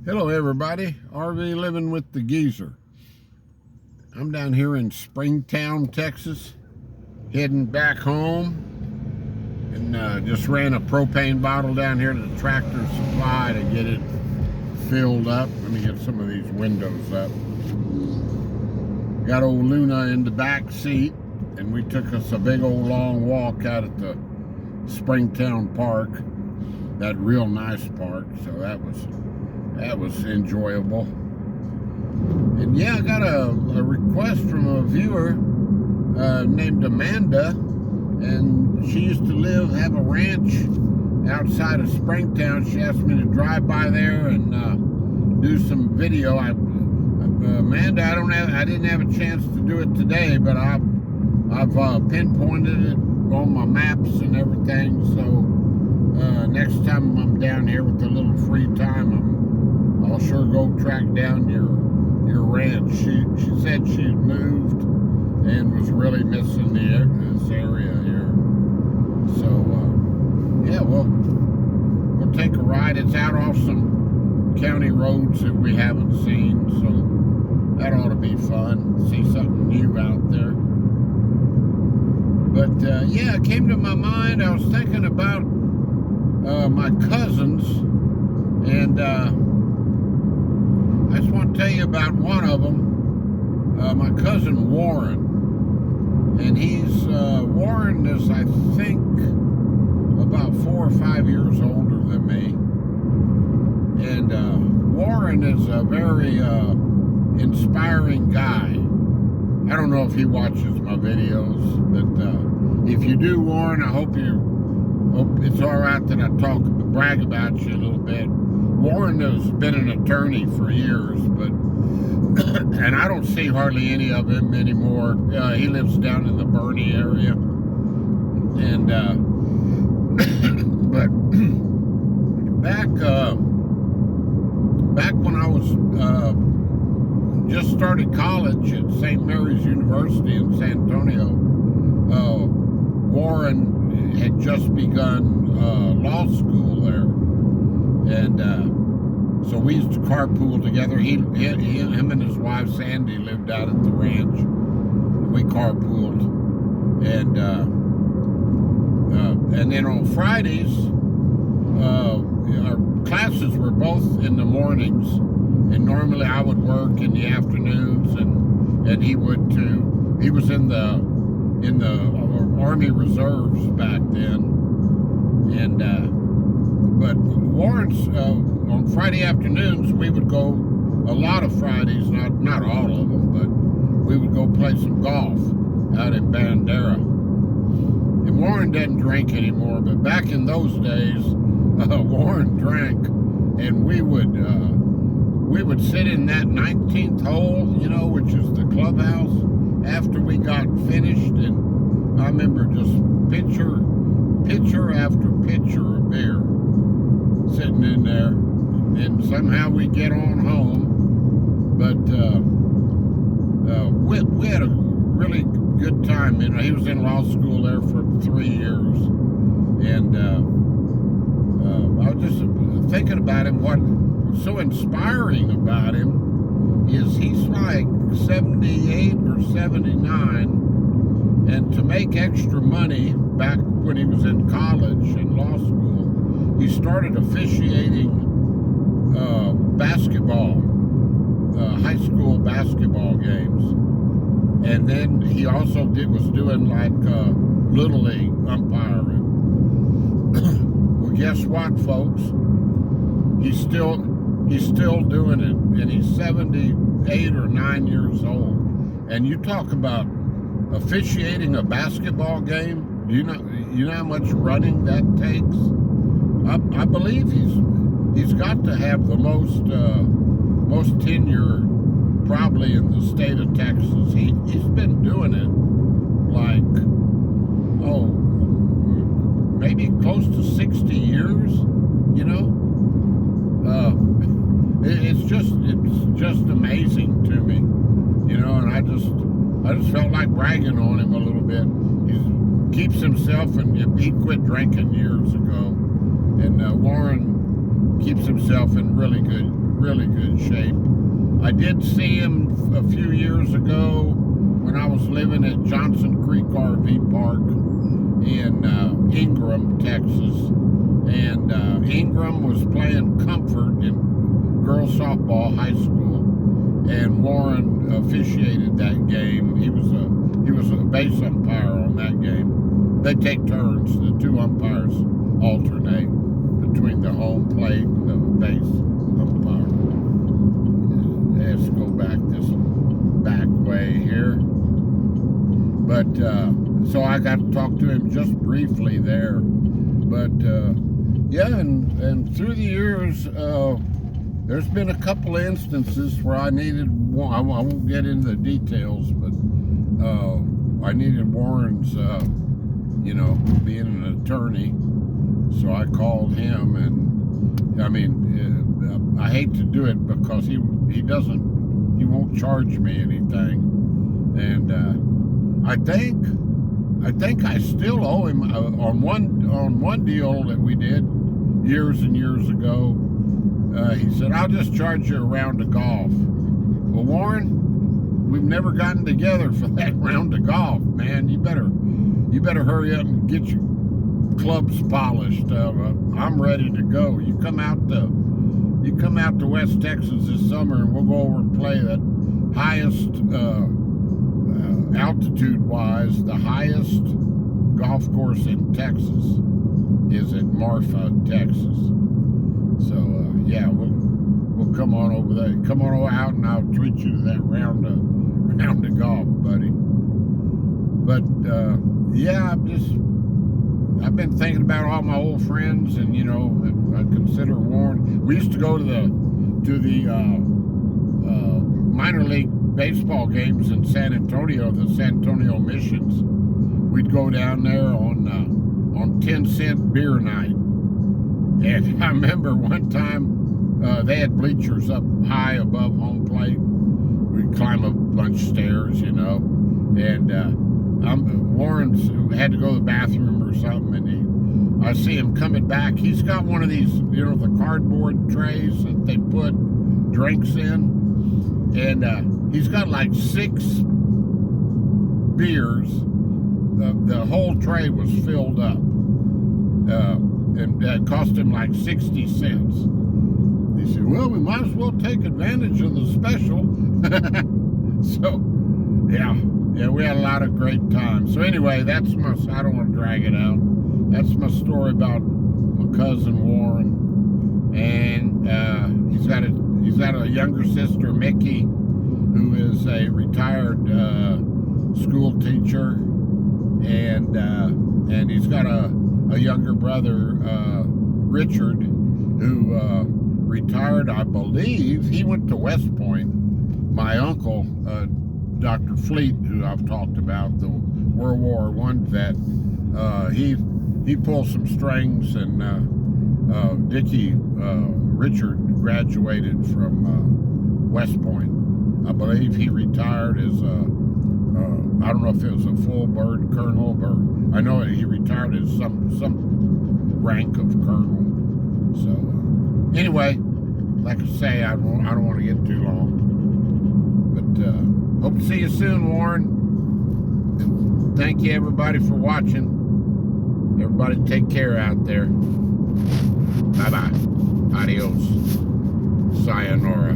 Hello everybody, RV Living with the Geezer. I'm down here in Springtown, Texas, heading back home, and just ran a propane bottle down here to the Tractor Supply to get it filled up. Let me get some of these windows up. Got old Luna in the back seat, and we took us a big old long walk out at the Springtown Park, that real nice park, so that was enjoyable. And yeah, I got a request from a viewer named Amanda, and she used to have a ranch outside of Springtown. She asked me to drive by there and do some video. Amanda, I didn't have a chance to do it today, but I've pinpointed it on my maps and everything. So next time I'm down here with a little free time, I'll sure go track down your ranch. She said she'd moved and was really missing this area here. So yeah, we'll take a ride. It's out off some county roads that we haven't seen, so that ought to be fun. See something new out there. But yeah, it came to my mind. I was thinking about my cousins, and I just want to tell you about one of them, my cousin Warren. And Warren is, I think, about 4 or 5 years older than me. And Warren is a very inspiring guy. I don't know if he watches my videos, but if you do, Warren, I hope it's all right that I brag about you a little bit. Warren has been an attorney for years, but and I don't see hardly any of him anymore. He lives down in the Bernie area, and but back when I was just started college at St. Mary's University in San Antonio, Warren had just begun law school there. And so we used to carpool together. Him and his wife Sandy lived out at the ranch. We carpooled, and then on Fridays, our classes were both in the mornings, and normally I would work in the afternoons, and he would too. He was in the Army Reserves back then, and. But Warren's, on Friday afternoons, we would go, a lot of Fridays, not all of them, but we would go play some golf out in Bandera. And Warren doesn't drink anymore, but back in those days, Warren drank, and we would sit in that 19th hole, which is the clubhouse, after we got finished, and I remember just pitcher after pitcher of beer sitting in there, and somehow we get on home. But we had a really good time. He was in law school there for 3 years, and I was just thinking about him. What was so inspiring about him is he's like 78 or 79, and to make extra money back when he was in college and law school, he started officiating basketball, high school basketball games, and then he also was doing like Little League umpiring. Well, guess what, folks? He's still doing it, and he's 78 or 9 years old. And you talk about officiating a basketball game. Do you know how much running that takes? I believe he's got to have the most tenure probably in the state of Texas. He's been doing it like maybe close to 60 years. It's just amazing to me, and I just felt like bragging on him a little bit. He keeps himself, and he quit drinking years ago. And Warren keeps himself in really really good shape. I did see him a few years ago when I was living at Johnson Creek RV Park in Ingram, Texas. And Ingram was playing Comfort in girls softball high school, and Warren officiated that game. He was a base umpire on that game. They take turns. The two umpires alternate between the home plate and the base umpire. Let's go back this back way here. But so I got to talk to him just briefly there. But yeah, and through the years, there's been a couple of instances where I needed, I won't get into the details, but I needed Warren's, being an attorney. So I called him, and I mean, I hate to do it because he won't charge me anything. And I think I still owe him on one deal that we did years and years ago. He said, "I'll just charge you a round of golf." Well, Warren, we've never gotten together for that round of golf, man. You better hurry up and get your clubs polished. I'm ready to go. You come out to West Texas this summer, and we'll go over and play that highest altitude-wise, the highest golf course in Texas is at Marfa, Texas. So yeah, we'll come on over there. Come on out, and I'll treat you to that round of golf, buddy. But yeah, I've been thinking about all my old friends, and I consider Warren. We used to go to the minor league baseball games in San Antonio, the San Antonio Missions. We'd go down there on 10-cent beer night. And I remember one time they had bleachers up high above home plate. We'd climb a bunch of stairs, and Warren's had to go to the bathroom or something, and I see him coming back. He's got one of these, the cardboard trays that they put drinks in, and he's got like 6 beers. The whole tray was filled up, and that cost him like 60 cents. He said, "Well, we might as well take advantage of the special." So, yeah, we had a lot of great times. So anyway, I don't want to drag it out. That's my story about my cousin Warren, and he's got a younger sister, Mickey, who is a retired school teacher, and he's got a younger brother, Richard, who retired, I believe. He went to West Point. My uncle, Dr. Fleet, who I've talked about, the World War I vet, he pulls some strings, and Richard graduated from West Point. I believe he retired as I don't know if it was a full bird colonel, or I know he retired as some rank of colonel. So anyway, like I say, I don't want to get too long. But hope to see you soon, Warren. And thank you, everybody, for watching. Everybody take care out there. Bye-bye. Adios. Sayonara.